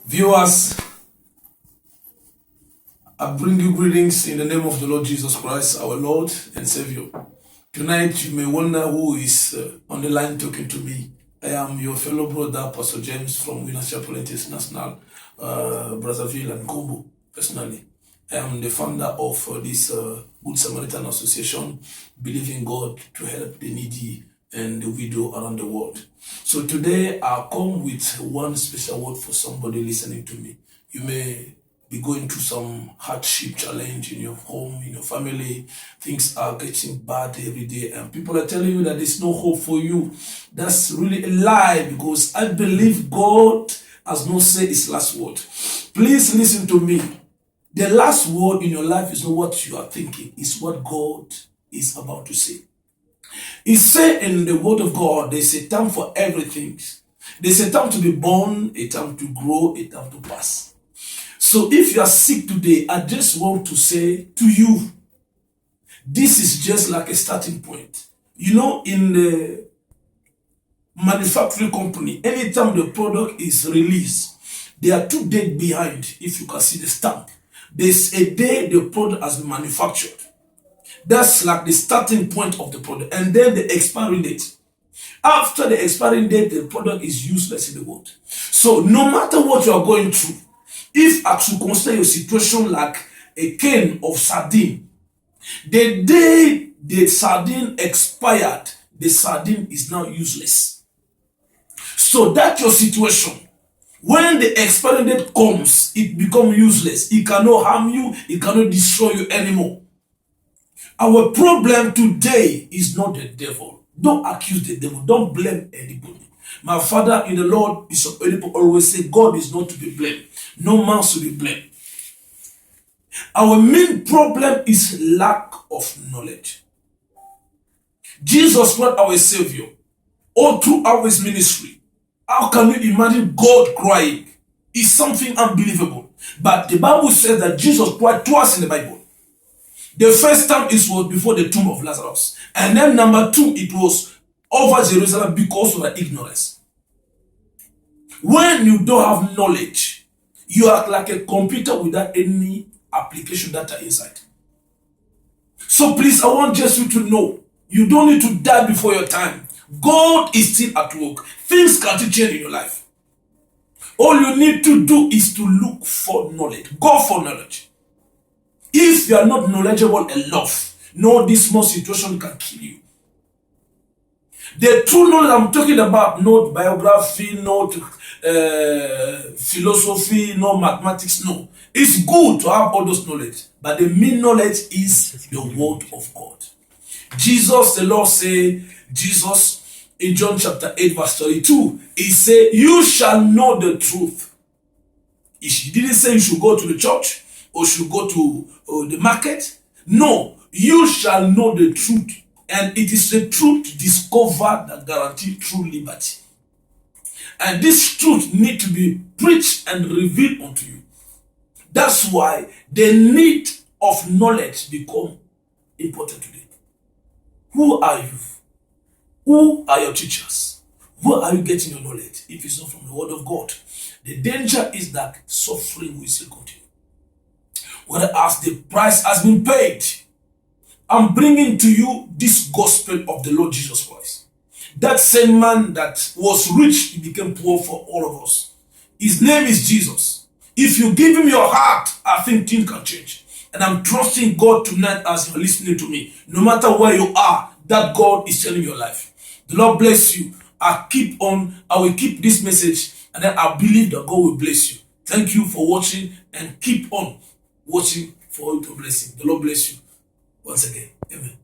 Viewers, I bring you greetings in the name of the Lord Jesus Christ, our Lord and Savior. Tonight, you may wonder who is on the line talking to me. I am your fellow brother, Pastor James from Winners Chapel International, Brazzaville and Congo, personally. I am the founder of this Good Samaritan Association, believing God to help the needy and the widow around the world. So today I come with one special word for somebody listening to me. You may be going through some hardship challenge in your home, in your family. Things are getting bad every day and people are telling you that there's no hope for you. That's really a lie, because I believe God has not said his last word. Please listen to me. The last word in your life is not what you are thinking, it's what God is about to say. He said in the word of God, there's a time for everything. There's a time to be born, a time to grow, a time to pass. So if you are sick today, I just want to say to you, this is just like a starting point. You know, in the manufacturing company, anytime the product is released, there are 2 days behind. If you can see the stamp, there's a day the product has been manufactured. That's like the starting point of the product, and then the expiry date. After the expiring date, the product is useless in the world. So no matter what you are going through, if I should consider your situation like a can of sardine, the day the sardine expired, the sardine is now useless. So that's your situation. When the expiring date comes, it becomes useless. It cannot harm you, it cannot destroy you anymore. Our problem today is not the devil. Don't accuse the devil. Don't blame anybody. My father in the Lord, Bishop Edipo, always say God is not to be blamed. No man should be blamed. Our main problem is lack of knowledge. Jesus Christ, our Savior, all throughout his ministry, how can you imagine God crying? It's something unbelievable. But the Bible says that Jesus cried twice in the Bible. The first time it was before the tomb of Lazarus. And then number 2, it was over Jerusalem because of the ignorance. When you don't have knowledge, you are like a computer without any application data inside. So please, I want just you to know, you don't need to die before your time. God is still at work. Things can change in your life. All you need to do is to look for knowledge. Go for knowledge. If you are not knowledgeable enough, no, this small situation can kill you. The true knowledge I'm talking about, not biography, not philosophy, no mathematics, no. It's good to have all those knowledge, but the main knowledge is the word of God. Jesus, the Lord say, Jesus in John chapter 8 verse 32, he said, you shall know the truth. He didn't say you should go to the church or should go to the market. No, you shall know the truth, and it is the truth discovered that guarantees true liberty. And this truth need to be preached and revealed unto you. That's why the need of knowledge become important today. Who are you? Who are your teachers? Where are you getting your knowledge? If it's not from the word of God, the danger is that suffering will still continue. Whereas the price has been paid, I'm bringing to you this gospel of the Lord Jesus Christ. That same man that was rich, he became poor for all of us. His name is Jesus. If you give him your heart, I think things can change. And I'm trusting God tonight as you're listening to me. No matter where you are, that God is telling your life. The Lord bless you. I will keep this message, and then I believe that God will bless you. Thank you for watching, and keep on watching for all to blessing. The Lord bless you once again. Amen.